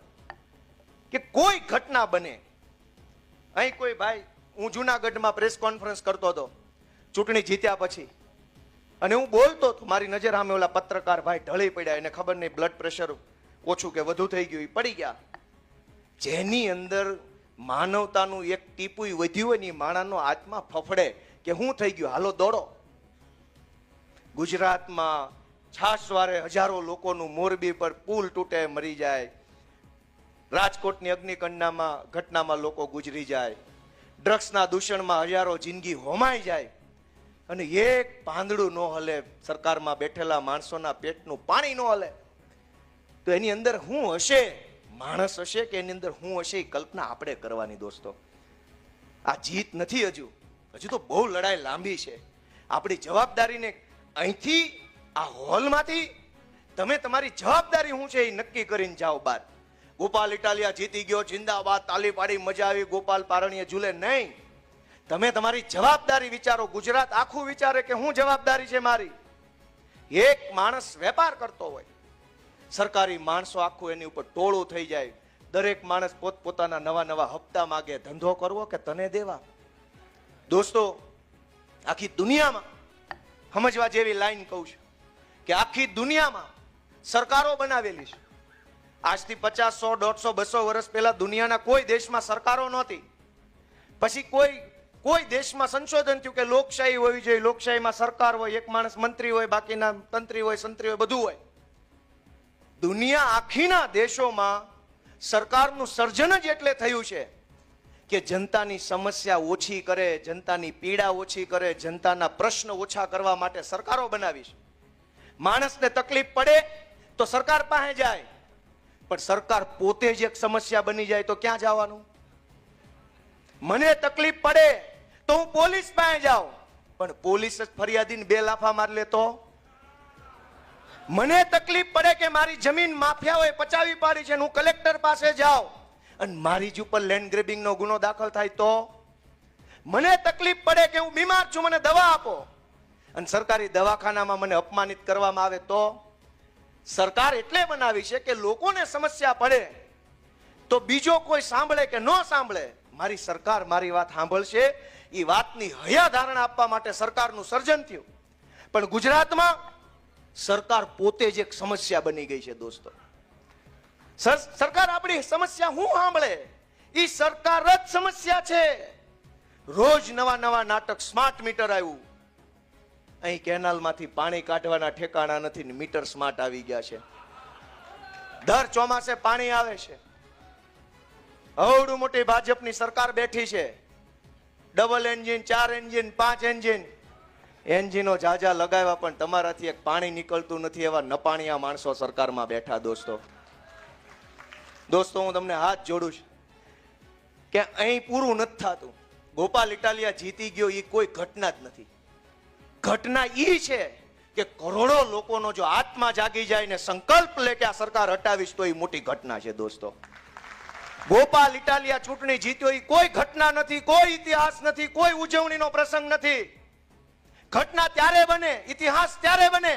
કે કોઈ ઘટના બને. અહીં કોઈ ભાઈ, હું જુનાગઢમાં પ્રેસ કોન્ફરન્સ કરતો હતો ચૂંટણી જીત્યા પછી, અને હું બોલતો હતો, મારી નજર સામે ઓલા પત્રકાર ભાઈ ઢળી પડ્યા. એને ખબર નહીં બ્લડ પ્રેશર ઓછું કે વધુ થઈ ગયું, પડી ગયા. જેની અંદર માનવતાનું એક ટીપું વધ્યું હોય ને માણાનો આત્મા ફફડે કે શું થઈ ગયું, હાલો દોડો. ગુજરાતમાં છાસવારે હજારો લોકોનું, મોરબી પર પુલ તૂટે મરી જાય, રાજકોટની અગ્નિકાંડમાં ઘટનામાં લોકો ગુજરી જાય, ડ્રગ્સના દૂષણમાં હજારો જિંદગી હોમાઈ જાય, અને એક પાંદડું ન હલે. સરકારમાં બેઠેલા માણસોના પેટનું પાણી ન હલે. તો એની અંદર શું હશે? માણસ હશે કે એની અંદર શું હશે? એ કલ્પના આપણે કરવાની દોસ્તો. આ જીત નથી હજુ. હજુ તો બહુ લડાઈ લાંબી છે. આપણી જવાબદારીને અહીંથી આ હોલમાંથી તમે તમારી જવાબદારી શું છે એ નક્કી કરીને જાઓ બહાર. ગોપાલ ઇટાલિયા જીતી ગયો, જિંદાબાદ, તાલી પાડી, મજા આવી, ગોપાલ પારણીએ ઝૂલે નહીં. તમે તમારી જવાબદારી વિચારો. ગુજરાત આખું વિચારે કે શું જવાબદારી છે મારી. એક માણસ વેપાર કરતો હોય, સરકારી માણસો આખું એની ઉપર ટોળું થઈ જાય. દરેક માણસ પોતપોતાના નવા નવા હપ્તા માગે. ધંધો કરવો કે તને દેવા? દોસ્તો, આખી દુનિયામાં સમજવા જેવી લાઈન કહું છું કે આખી દુનિયામાં સરકારો બનાવેલી છે. આજથી 50, 100, 150, 200 વર્ષ પહેલા દુનિયાના કોઈ દેશમાં સરકારો નહોતી. પછી કોઈ દેશમાં સંશોધન થયું કે લોકશાહી હોવી જોઈએ, લોકશાહીમાં સરકાર હોય, એક માણસ મંત્રી હોય, બાકીના તંત્રી હોય, સંત્રી હોય, બધું હોય. દુનિયા આખીના દેશોમાં સરકારનું સર્જન જ એટલે થયું છે કે જનતાની સમસ્યા ઓછી કરે, જનતાની પીડા ઓછી કરે, જનતાના પ્રશ્ન ઓછા કરવા માટે સરકારો બનાવી છે. માણસને તકલીફ પડે તો સરકાર પાસે જાય, પણ સરકાર પોતે જ એક સમસ્યા બની જાય તો ક્યાં જવાનું? મને તકલીફ પડે તો હું પોલીસ પાસે જાઉં, પણ પોલીસ જ ફરિયાદીને 2 લાફા માર લે તો? મને તકલીફ પડે કે મારી જમીન માફિયાઓએ પચાવી પાડી છે, હું કલેક્ટર પાસે જાઉં અને મારી જ ઉપર લેન્ડ ગ્રેબિંગનો ગુનો દાખલ થાય તો? મને તકલીફ પડે કે હું બીમાર છું, મને દવા આપો, અને સરકારી દવાખાનામાં મને અપમાનિત કરવામાં આવે તો? સરકાર એટલે બનાવી છે કે લોકોને સમસ્યા પડે તો બીજો કોઈ સાંભળે કે ન સાંભળે, મારી સરકાર મારી વાત સાંભળશે એ વાતની હયા ધારણા આપવા માટે સરકારનું સર્જન થયું. પણ ગુજરાતમાં સરકાર પોતે જ એક સમસ્યા બની ગઈ છે. દોસ્તો, સરકાર આપણી સમસ્યા હું સાંભળે? એ સરકાર જ સમસ્યા છે. રોજ નવા નવા નાટક. સ્માર્ટ મીટર આવ્યું, અહીં કેનાલમાંથી પાણી કાઢવાના ઠેકાણા નથી ને મીટર સ્માર્ટ આવી ગયા છે. દર ચોમાસે પાણી આવે છે. અવડું મોટી ભાજપની સરકાર બેઠી છે. ડબલ એન્જિન, 4 એન્જિન, 5 એન્જિન, એન્જિનો જાજા લગાવ્યા પણ તમારાથી એક પાણી નીકળતું નથી એવા નપાણિયા માણસો સરકારમાં બેઠા. દોસ્તો, હું તમને હાથ જોડું છું કે અહીં પૂરું નથી થતું. ગોપાલ ઇટાલિયા જીતી ગયો એ કોઈ ઘટના જ નથી. ઘટના ઈ છે કે કરોડો લોકોનો જો આત્મા જાગી જાય ને સંકલ્પ લે કે આ સરકાર હટાવીશ તો એ મોટી ઘટના છે. દોસ્તો, ગોપાલ ઇટાલિયા ચૂંટણી જીત્યો એ કોઈ ઘટના નથી, કોઈ ઇતિહાસ નથી, કોઈ ઉજવણીનો પ્રસંગ નથી. ઘટના ત્યારે બને, ઇતિહાસ ત્યારે બને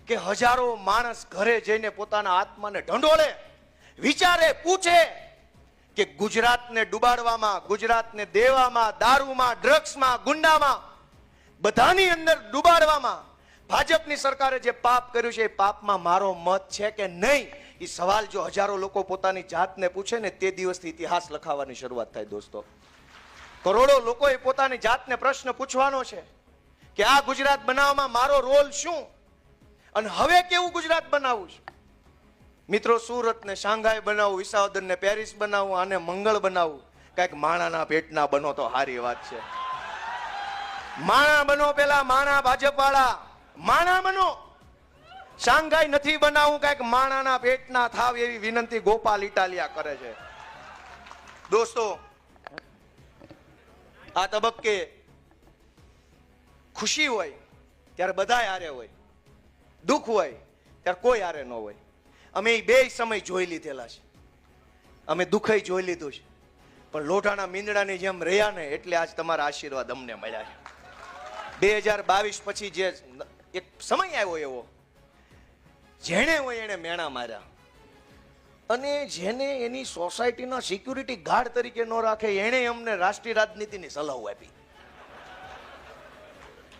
કે હજારો માણસ ઘરે જઈને પોતાના આત્માને ઢંઢોળે, વિચારે, પૂછે કે ગુજરાતને ડૂબાડવામાં, ગુજરાતને દેવામાં, દારૂમાં, ડ્રગ્સમાં, ગુંડામાં, બધાની અંદર ડૂબાડવામાં ભાજપની સરકારે જે પાપ કર્યું છે એ પાપમાં મારો મત છે કે નહીં, એ સવાલ જો હજારો લોકો પોતાની જાતને પૂછે ને તે દિવસથી ઇતિહાસ લખાવાની શરૂઆત થાય. દોસ્તો, કરોડો લોકોએ પોતાની જાતને પ્રશ્ન પૂછવાનો છે કે આ ગુજરાત બનાવવામાં મારો રોલ શું અને હવે કેવું ગુજરાત બનાવવું છે. મિત્રો, સુરત ને શાંઘાઈ બનાવવું, વિસાવદર ને પેરિસ બનાવવું, આને મંગળ બનાવવું, કઈક માણાના પેટના બનો તો સારી વાત છે. માણા બનો, પેલા માણા ભાજપ વાળા માણા બનો. શાંઘાઈ નથી બનાવવું, કઈક માણાના પેટના થાવ એવી વિનંતી ગોપાલ ઇટાલિયા કરે છે. દોસ્તો, આ તબક્કે ખુશી હોય ત્યારે બધા હારે હોય, દુઃખ હોય ત્યારે કોઈ હારે ન હોય. અમે એ 2 સમય જોઈ લીધેલા છે. અમે દુઃખય જોઈ લીધું છે, પણ લોઢાના મીંદડાની જેમ રહ્યા ને એટલે આજ તમારા આશીર્વાદ અમને મળ્યા છે. 2022 પછી જે એક સમય આવ્યો એવો, જેણે હોય એને મેણા માર્યા અને જેને એની સોસાયટીના સિક્યુરિટી ગાર્ડ તરીકે ન રાખે એને અમને રાષ્ટ્રીય રાજનીતિની સલાહ આપી.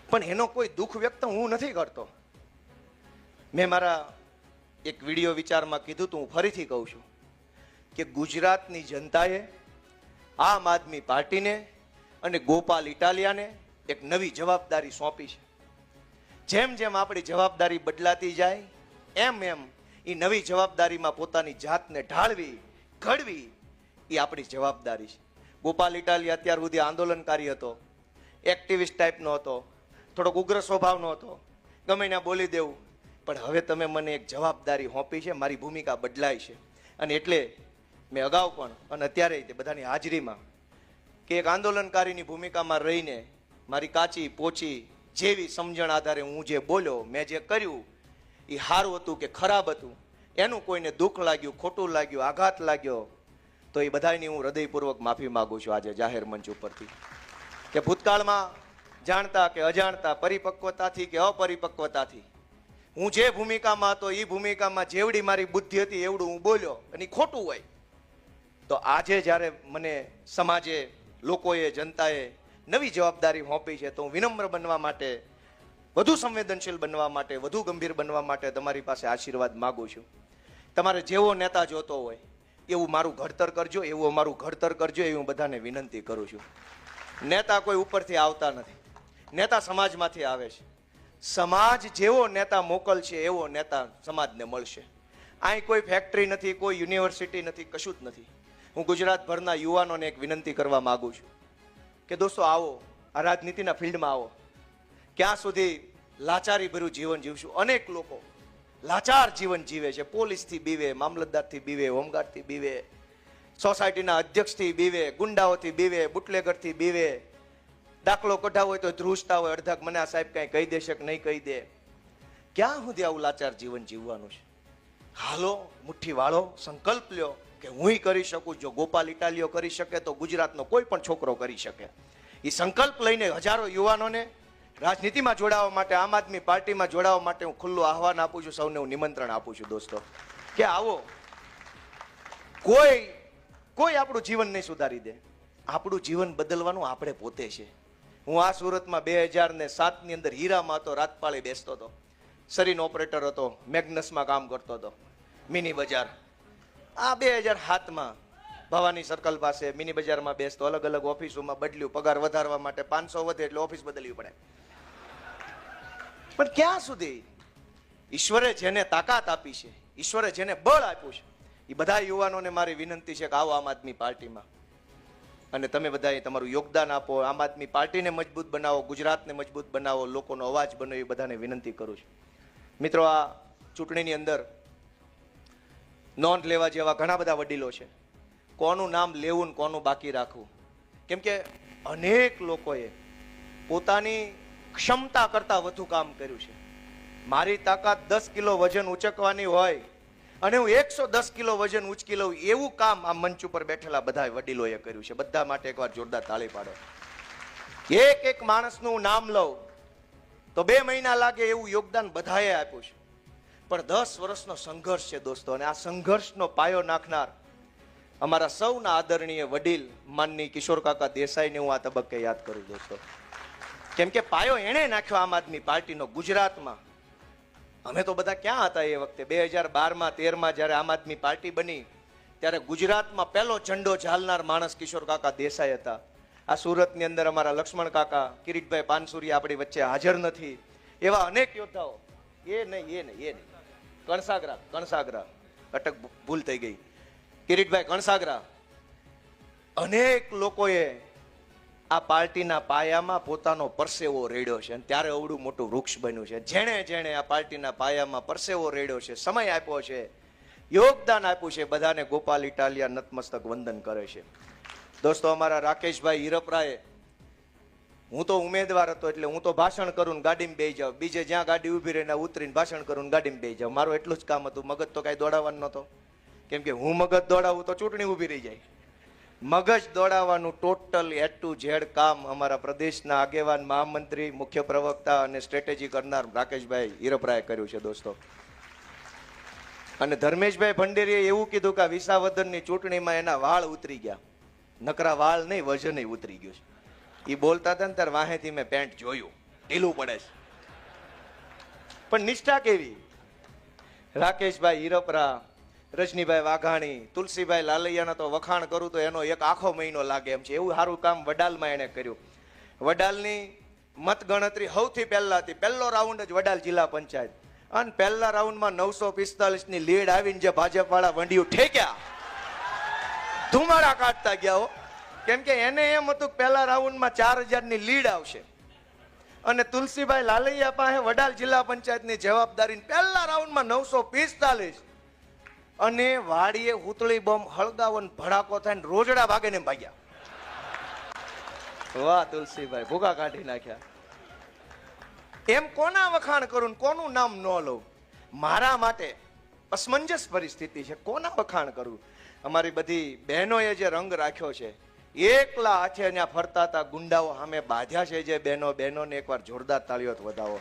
પણ એનો કોઈ દુઃખ વ્યક્ત હું નથી કરતો. મેં મારા એક વિડીયો વિચારમાં કીધું તું, હું ફરીથી કહું છું કે ગુજરાતની જનતાએ આમ આદમી પાર્ટીને અને ગોપાલ ઇટાલિયાને એક નવી જવાબદારી સોંપી છે. જેમ જેમ આપણી જવાબદારી બદલાતી જાય એમ એમ એ નવી જવાબદારીમાં પોતાની જાતને ઢાળવી, ઘડવી એ આપણી જવાબદારી છે. ગોપાલ ઇટાલિયા અત્યાર સુધી આંદોલનકારી હતો, એક્ટિવિસ્ટ ટાઈપનો હતો, થોડોક ઉગ્ર સ્વભાવનો હતો, ગમે ત્યાં બોલી દેવું. પણ હવે તમે મને એક જવાબદારી સોંપી છે, મારી ભૂમિકા બદલાઈ છે. અને એટલે મેં અગાઉ પણ અને અત્યારે તે બધાની હાજરીમાં કે એક આંદોલનકારીની ભૂમિકામાં રહીને મારી કાચી પોચી જેવી સમજણ આધારે હું જે બોલ્યો, મેં જે કર્યું એ સારું હતું કે ખરાબ હતું, એનું કોઈને દુઃખ લાગ્યું, ખોટું લાગ્યું, આઘાત લાગ્યો, તો એ બધાની હું હૃદયપૂર્વક માફી માંગુ છું આજે જાહેર મંચ ઉપરથી કે ભૂતકાળમાં જાણતા કે અજાણતા, પરિપક્વતાથી કે અપરિપક્વતાથી હું જે ભૂમિકામાં હતો એ ભૂમિકામાં જેવડી મારી બુદ્ધિ હતી એવડું હું બોલ્યો અને ખોટું હોય તો આજે જ્યારે મને સમાજે, લોકોએ, જનતાએ નવી જવાબદારી સોંપી છે તો હું વિનમ્ર બનવા માટે, વધુ સંવેદનશીલ બનવા માટે, વધુ ગંભીર બનવા માટે તમારી પાસે આશીર્વાદ માગું છું. તમારે જેવો નેતા જોતો હોય એવું મારું ઘડતર કરજો, એવું અમારું ઘડતર કરજો, એવી હું બધાને વિનંતી કરું છું. નેતા કોઈ ઉપરથી આવતા નથી, નેતા સમાજમાંથી આવે છે. સમાજ જેવો નેતા મોકલશે એવો નેતા સમાજને મળશે. અહીં કોઈ ફેક્ટરી નથી, કોઈ યુનિવર્સિટી નથી, કશું જ નથી. હું ગુજરાતભરના યુવાનોને એક વિનંતી કરવા માંગુ છું કે દોસ્તો આવો, આ રાજનીતિના ફિલ્ડમાં આવો. ક્યાં સુધી લાચારી ભર્યું જીવન જીવશું? અનેક લોકો લાચાર જીવન જીવે છે. પોલીસથી બીવે, મામલતદારથી બીવે, હોમગાર્ડથી બીવે, સોસાયટીના અધ્યક્ષથી બીવે, ગુંડાઓથી બીવે, બુટલેગરથી બીવે. દાખલો કઢાવો હોય તો ધ્રુજતા હોય અડધાક, મને આ સાહેબ કઈ કહી દેશે કે નહીં કહી દે. ક્યાં સુધી આવું લાચાર જીવન જીવવાનું છે? હાલો, મુઠ્ઠી વાળો, સંકલ્પ લ્યો કે હું કરી શકું. જો ગોપાલ ઇટાલિયો કરી શકે તો ગુજરાતનો કોઈ પણ છોકરો કરી શકે. એ સંકલ્પ લઈને હજારો યુવાનોને રાજનીતિમાં જોડાવા માટે, આમ આદમી પાર્ટીમાં જોડાવા માટે હું ખુલ્લું આહવાન આપું છું. સૌને હું નિમંત્રણ આપું છું દોસ્તો કે આવો. કોઈ આપણું જીવન નહીં સુધારી દે. આપણું જીવન બદલવાનું આપણે પોતે છે. હું આ સુરતમાં 2007 ની અંદર હીરામાં હતો, રાતપાળી બેસતો હતો, સરીન ઓપરેટર હતો, મેગ્નસમાં કામ કરતો હતો, મિની બજાર. આ 2007માં ભવાની સર્કલ પાસે મિની બજારમાં બેસતો, અલગ અલગ ઓફિસોમાં બદલ્યું, પગાર વધારવા માટે 500 વધે એટલે ઓફિસ બદલવી પડે. પણ ક્યાં સુધી? ઈશ્વરે જેને તાકાત આપી છે, ઈશ્વરે જેને બળ આપ્યું છે, એ બધા યુવાનોને મારી વિનંતી છે કે આવો આમ આદમી પાર્ટીમાં અને તમે બધાએ તમારું યોગદાન આપો. આમ આદમી પાર્ટીને મજબૂત બનાવો, ગુજરાતને મજબૂત બનાવો, લોકોનો અવાજ બનો, એ બધાને વિનંતી કરું છું. મિત્રો, આ ચૂંટણીની અંદર નોંધ લેવા જેવા ઘણા બધા વડીલો છે. કોનું નામ લેવું ને કોનું બાકી રાખવું, કેમ કે અનેક લોકોએ પોતાની ક્ષમતા કરતા વધુ કામ કર્યું છે. મારી તાકાત 10 કિલો વજન ઉચકવાની હોય અને હું 110 કિલો વજન ઉચકી લઉં એવું કામ આ મંચ ઉપર બેઠેલા બધા વડીલોએ કર્યું છે. બધા માટે એકવાર જોરદાર તાળી પાડો. એક એક માણસનું નામ લઉં તો 2 મહિના લાગે એવું યોગદાન બધાએ આપ્યું છે. પણ 10 વર્ષનો સંઘર્ષ છે દોસ્તો, અને આ સંઘર્ષનો પાયો નાખનાર અમારા સૌના આદરણીય વડીલ માનની કિશોર કાકા દેસાઈને હું આ તબક્કે યાદ કરું દોસ્તો. કેમ કે પાયો એણે નાખ્યો આમ આદમી પાર્ટીનો ગુજરાતમાં. અમે તો બધા ક્યાં હતા એ વખતે? 2012માં 13માં જ્યારે આમ આદમી પાર્ટી બની ત્યારે ગુજરાતમાં પહેલો ઝંડો ઝાલનાર માણસ કિશોર કાકા દેસાઈ હતા. આ સુરતની અંદર અમારા લક્ષ્મણ કાકા, કિરીટભાઈ પાનસુરિયા આપણી વચ્ચે હાજર નથી, એવા અનેક યોદ્ધાઓ. એ નહીં કણસાગરા અટક ભૂલ થઈ ગઈ, કિરીટભાઈ કણસાગરા. અનેક લોકોએ આ પાર્ટીના પાયામાં પોતાનો પરસેવો રેડ્યો છે અને ત્યારે અવડું મોટું વૃક્ષ બન્યું છે. જેણે આ પાર્ટીના પાયામાં પરસેવો રેડ્યો છે, સમય આપ્યો છે, યોગદાન આપ્યું છે, બધાને ગોપાલ ઇટાલિયા નતમસ્તક વંદન કરે છે. દોસ્તો, અમારા રાકેશભાઈ હિરપરાએ, હું તો ઉમેદવાર હતો એટલે હું તો ભાષણ કરું ને ગાડીમાં બેસી જાઉં, બીજે જ્યાં ગાડી ઊભી રહીને ઉતરીને ભાષણ કરું ને ગાડીમાં બેસી જાઉં. મારું એટલું જ કામ હતું. મગજ તો કાંઈ દોડાવવાનું નહોતો, કેમ કે હું મગજ દોડાવું તો ચૂંટણી ઊભી રહી જાય. મગજ દોડાવવાનું ટોટલ A to Z કામ અમારા પ્રદેશના આગેવાન, મહામંત્રી, મુખ્ય પ્રવક્તા અને સ્ટ્રેટેજી કરનાર રાકેશભાઈ હિરપરાએ કર્યું છે દોસ્તો. અને ધર્મેશભાઈ ભંડેરીએ એવું કીધું કે વિસાવદરની ચૂંટણીમાં એના વાળ ઉતરી ગયા. નકરા વાળ નહીં, વજન ઉતરી ગયું છે. એ બોલતા હતા ને ત્યારે વાહેથી મેં પેન્ટ જોયું, ઢીલું પડે છે. પણ નિષ્ઠા કેવી! રાકેશભાઈ હિરપરા, રજનીભાઈ વાઘાણી, તુલસીભાઈ લાલૈયાના તો વખાણ કરું તો એનો એક આખો મહિનો લાગે એમ છે. એવું સારું કામ વડાલમાં એણે કર્યું. વડાલની મત ગણતરી સૌથી પહેલા હતી. પહેલો રાઉન્ડ જ વડાલ જિલ્લા પંચાયત, અને પહેલા રાઉન્ડમાં 945 ની લીડ આવીને જે ભાજપ વાળા વંડિયું ઠેક્યા, ધુમાડા કાઢતા ગયા. કેમ કે એને એમ હતું કે પહેલા રાઉન્ડમાં 4000 ની લીડ આવશે, અને તુલસીભાઈ લાલૈયા પાસે વડાલ જિલ્લા પંચાયતની જવાબદારી પહેલા રાઉન્ડમાં 945, અને વાડીએ હુતળી બોમ્બ હળગાવો ને ભડાકો થાય ને રોજડા ભાગે ને ભાગ્યા. વાહ તુલસીભાઈ, ભૂકા કાઢી નાખ્યા. એમ કોના વખાણ કરું ને કોનું નામ ન લઉં? મારા માટે અસમંજસ પરિસ્થિતિ છે, કોના વખાણ કરું? અમારી બધી બહેનોએ જે રંગ રાખ્યો છે, એકલા હાથે અહીંયા ફરતા હતા ગુંડાઓ સામે બાંધ્યા છે જે બહેનોને એકવાર જોરદાર તાળીઓ વધાવો.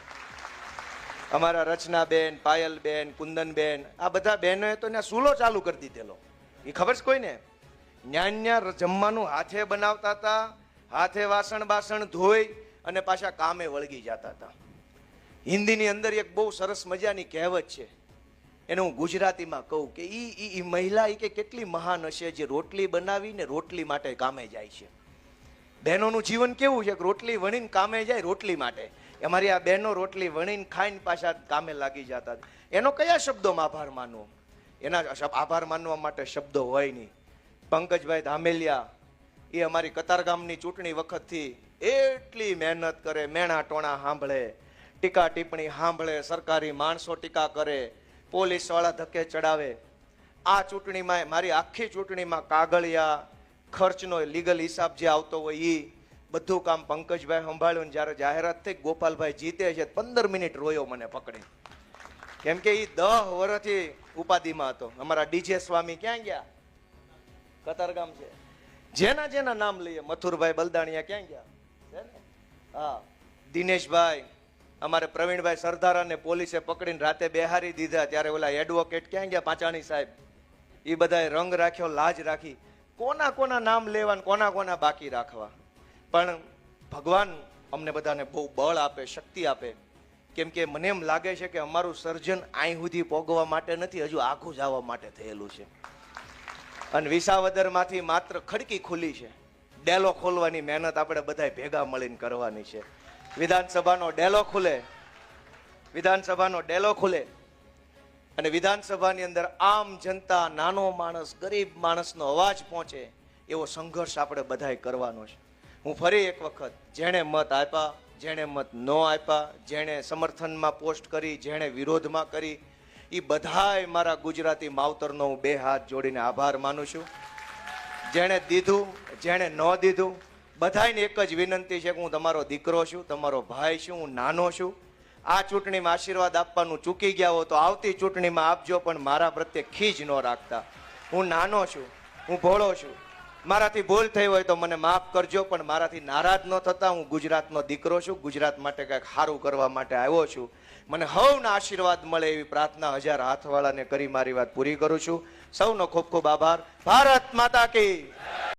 અમારા રચનાબેન, પાયલબેન, કુંદનબેન, આ બધા બહેનોએ તો ત્યાં સૂલો ચાલુ કરી દીધેલો. એ ખબર છે કોઈને? ન્યા જમવાનું હાથે બનાવતા હતા, હાથે વાસણ ધોઈ અને પાછા કામે વળગી જતા હતા. હિન્દીની અંદર એક બહુ સરસ મજાની કહેવત છે, એને હું ગુજરાતીમાં કહું કે ઈ મહિલા કે કેટલી મહાન હશે જે રોટલી બનાવીને રોટલી માટે કામે જાય છે. બહેનોનું જીવન કેવું છે કે રોટલી વણીને કામે જાય રોટલી માટે. અમારી આ બહેનો રોટલી વણીને ખાઈને પાછા કામે લાગી જતા. એનો કયા શબ્દોમાં આભાર માનવો? એના આભાર માનવા માટે શબ્દો હોય નહીં. પંકજભાઈ ધામેલિયા એ અમારી કતારગામની ચૂંટણી વખતથી એટલી મહેનત કરે, મેણા ટોણા સાંભળે, ટીકા ટિપ્પણી સાંભળે, સરકારી માણસો ટીકા કરે, પોલીસ વાળા ધક્કે ચડાવે. આ ચૂંટણીમાં મારી આખી ચૂંટણીમાં કાગળિયા, ખર્ચનો લીગલ હિસાબ જે આવતો હોય એ બધું કામ પંકજભાઈ સંભાળ્યું. જ્યારે જાહેરાત થઈ ગોપાલભાઈ જીતે છે 15 મિનિટ રોયો મને પકડી, કેમ કે એ 10 વર્ષથી ઉપાધિમાં હતો. અમારા ડીજે સ્વામી ક્યાં ગયા? કતારગામ છે. જેના નામ લઈએ, મથુરભાઈ બલદાણિયા ક્યાં ગયા? હા, દિનેશભાઈ, અમારે પ્રવીણભાઈ સરદારાને પોલીસે પકડીને રાતે બેહારી દીધા. ત્યારે ઓલા એડવોકેટ ક્યાં ગયા? પાંચાણી સાહેબ. એ બધાએ રંગ રાખ્યો, લાજ રાખી. કોના નામ લેવા, કોના બાકી રાખવા? પણ ભગવાન અમને બધાને બહુ બળ આપે, શક્તિ આપે. કેમ કે મને એમ લાગે છે કે અમારું સર્જન અહીં સુધી પોગવા માટે નથી, હજુ આખું જવા માટે થયેલું છે. અને વિસાવદરમાંથી માત્ર ખડકી ખુલી છે. ડેલો ખોલવાની મહેનત આપણે બધા ભેગા મળીને કરવાની છે. વિધાનસભાનો ડેલો ખુલે અને વિધાનસભાની અંદર આમ જનતા, નાનો માણસ, ગરીબ માણસનો અવાજ પહોંચે એવો સંઘર્ષ આપણે બધાએ કરવાનો છે. હું ફરી એક વખત, જેણે મત આપ્યા, જેણે મત ન આપ્યા, જેણે સમર્થનમાં પોસ્ટ કરી, જેણે વિરોધમાં કરી, એ બધાય મારા ગુજરાતી માવતરનો હું 2 હાથ જોડીને આભાર માનું છું. જેણે દીધું, જેણે ન દીધું, બધાને એક જ વિનંતી છે કે હું તમારો દીકરો છું, તમારો ભાઈ છું, હું નાનો છું. આ ચૂંટણીમાં આશીર્વાદ આપવાનું ચૂકી ગયા હો તો આવતી ચૂંટણીમાં આપજો, પણ મારા પ્રત્યે ખીજ ન રાખતા. હું નાનો છું, હું ભોળો છું, મારાથી ભૂલ થઈ હોય તો મને માફ કરજો, પણ મારાથી નારાજ ન થતા. હું ગુજરાતનો દીકરો છું, ગુજરાત માટે કંઈક સારું કરવા માટે આવ્યો છું. મને હવના આશીર્વાદ મળે એવી પ્રાર્થના 1000 હાથવાળાને કરી મારી વાત પૂરી કરું છું. સૌનો ખૂબ ખૂબ આભાર. ભારત માતા કી